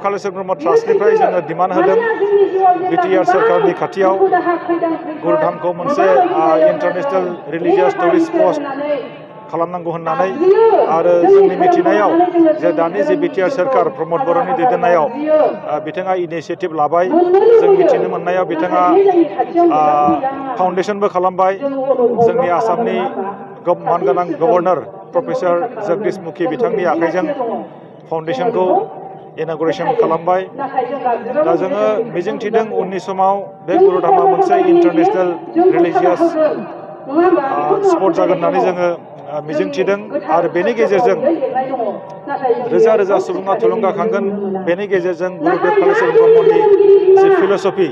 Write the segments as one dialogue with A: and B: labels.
A: कालिचरण ब्रह्म ट्रास्टनिफ्राय जोङो डिमान्ड होदों बिटिआर सरकारनि खाथियाव गुरुधामखौ मोनसे इन्टारनेशनेल रिलिजियास टुरिस्ट स्पट खालामनांगौ होननानै आरो जोंनि मिथिनायाव जे दानि जे बिटिआर सरकार प्रमद बर'नि दैदेननायाव बिथाङा इनिशिएटिभ लाबाय जों मिथिनो मोननायाव बिथाङा फाउन्डेसनबो खालामबाय जोंनि आसामनि मानगोनां गभर्नर प्रफेसर जगदीश मुखी बिथांनि आखाइजों फाउन्डेसनखौ इन'ग्रेसन खालामबाय दा जोङो मिजिंथिदों उननि समाव बे गुरुधामा मोनसे इन्टारनेशनेल रिलिजियास स्पट जागोन होननानै जोङो मिजिंथिदों आरो बेनि गेजेरजों रोजा रोजा सुबुङा थुलुंगाखांगोन बेनि गेजेरजों गुरुदेव कालिचरण ब्रह्मनि जि फिल'सफि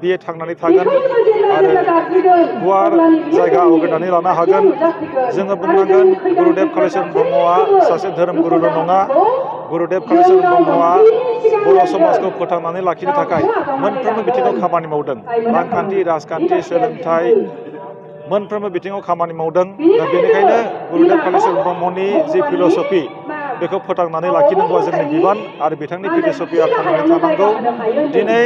A: बियो थांनानै थागोन आरो गुवार जायगा आवग्रिनानै लानो हागोन जोङो बुंनांगोन गुरुदेव कालिचरण ब्रह्मआ सासे धोरोम गुरुल' नङा गुरुदेव कालिचरण ब्रह्मआ बर' समाजखौ फोथांनानै लाखिनो थाखाय मोनफ्रोमबो बिथिङाव खामानि मावदों रांखान्थि राजखान्थि सोलोंथाइ मोनफ्रोमबो बिथिङाव खामानि मावदों दा बेनिखायनो गुरुदेव कालिचरण ब्रह्मनि जि फिल'सफि बेखौ फोथांनानै लाखिनांगौआ जोंनि बिबान आरो बिथांनि फिल'सफिया थांनानै थानांगौ दिनै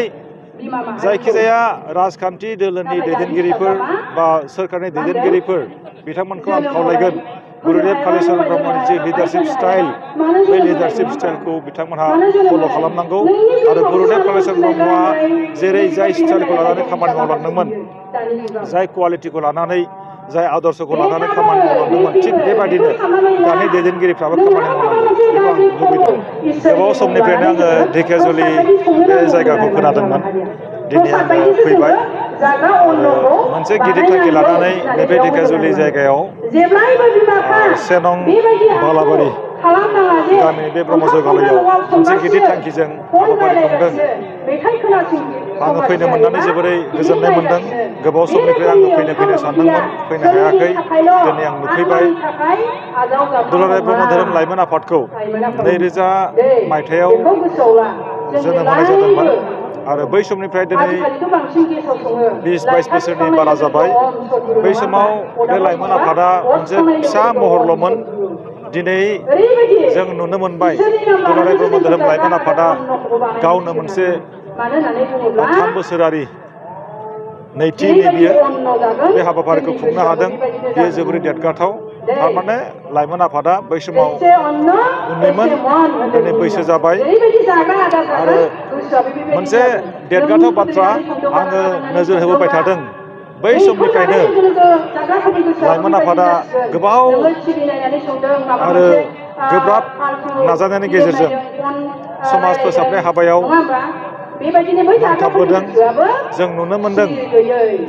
A: जायखिजाया राजखान्थि दोलोनि दैदेनगिरिफोर बा सोरखारनि दैदेनगिरिफोर बिथांमोनखौ आं खावलायगोन गुरुदेव कालिचरण ब्रह्मनि जि लिडारशिप स्टाइल बे लिडारशिप स्टाइलखौ बिथांमोनहा फल' खालामनांगौ आरो गुरुदेव कालिचरण ब्रह्मआ जेरै जाय स्टाइलखौ लानानै खामानि मावलांदोंमोन जाय क्वालिटिखौ लानानै जाय आदर्शखौ लानानै खामानि मावलांदोंमोन थिग बेबायदिनो दानि दैदेनगिरिफ्राबो खामानि मावनांगौ बेखौ आं लुबैदों गोबाव समनिफ्रायनो आङो ढेकियाजुलि बे जायगाखौ खोनादोंमोन दिनै आङो फैबाय मोनसे गिदिर थांखि लानानै नैबे ढेकियाजुलि जायगायाव सेनं बालाबारि गामिनि बे ब्रह्म जयगालयआव मोनसे गिदिर थांखिजों हाबाफारि खुंदों आङो फैनो मोननानै जोबोरै गोजोननाय मोनदों गोबाव समनिफ्राय आङो फैनो सानदोंमोन फैनो हायाखै दिनै आं नुफैबाय दुलाराय ब्रह्म धोरोम लाइमोन आफादखौ 2000 मायथाइयाव जोनोम होनाय जादोंमोन आरो बै समनिफ्राय दिनै 20-22 बोसोरनि बारा जाबाय बै समाव बे लाइमोन आफादा मोनसे फिसा महरल'मोन दिनै जों नुनो मोनबाय दुलाराय ब्रह्म धोरोम लाइमोन आफादा गावनो मोनसे 3 बोसोरारि नैथि बियो बे हाबाफारिखौ खुंनो हादों बेयो जोबोरै देरगाथाव थारमाने लाइमोन आफादा बै समाव उन्दैमोन दिनै बैसो जाबाय आरो मोनसे देरगाथाव बाथ्रा आङो नोजोर होबोबाय थादों बै समनिफ्रायनो लाइमोन आफादा गोबाव आरो गोब्राब नाजानायनि गेजेरजों समाज फोसाबनाय हाबायाव नांथाबबोदों जों नुनो मोनदों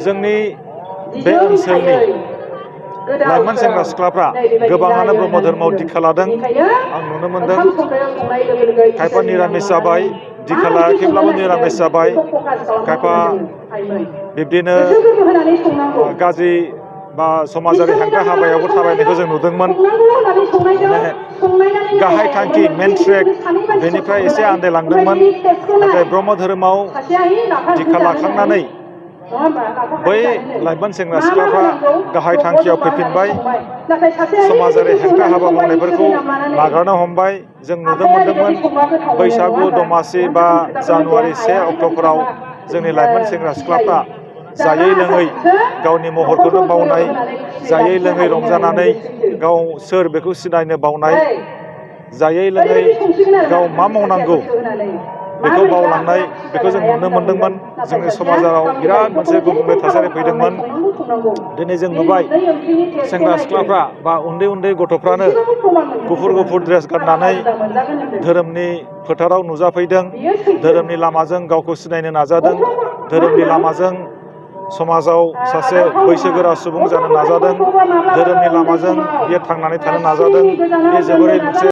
A: जोंनि बे ओनसोलनि लाइमोन सेंग्रा सिख्लाफ्रा गोबाङानो ब्रह्म धर्मआव दीक्षा लादों आं नुनो मोनदों खायफा निरामिस जाबाय दीक्षा लायाखैब्लाबो निरामिस जाबाय खायफा बिब्दिनो गाज्रि बा समाजारि हेंथा हाबायावबो थाबायनायखौ जों नुदोंमोन गाहाय थांखि मेन ट्रेक बेनिफ्राय एसे आन्दायलांदोंमोन नाथाय ब्रह्म धोरोमाव दीक्षा लाखांनानै बै लाइमोन सेंग्रा सिख्लाफ्रा गाहाय थांखियाव फैफिनबाय समाजारि हेंथा हाबा मावनायफोरखौ नागारनो हमबाय जों नुनो मोन्दोंमोन बैसागु दमासि बा जानुवारि 1 अक्ट'फोराव जोंनि लाइमोन सेंग्रा सिख्लाफ्रा जायै लोङै गावनि महरखौनो बावनाय जायै लोङै रंजानानै गाव सोर बेखौ सिनायनो बावनाय जायै लोङै गाव मा मावनांगौ बेखौ बावलांनाय बेखौ जों नुनो मोन्दोंमोन जोंनि समाजाव बिराद मोनसे गुबुंले थासारि फैदोंमोन दिनै जों नुबाय सेंग्रा सिख्लाफ्रा बा उन्दै उन्दै गथ'फ्रानो गुफुर ड्रेस गाननानै धोरोमनि फोथाराव नुजाफैदों धोरोमनि लामाजों गावखौ सिनायनो नाजादों धोरोमनि लामाजों समाजाव सासे बैसोगोरा सुबुं जानो नाजादों धोरोमनि लामाजों बियो थांनानै थानो नाजादों बे जोबोरै मोनसे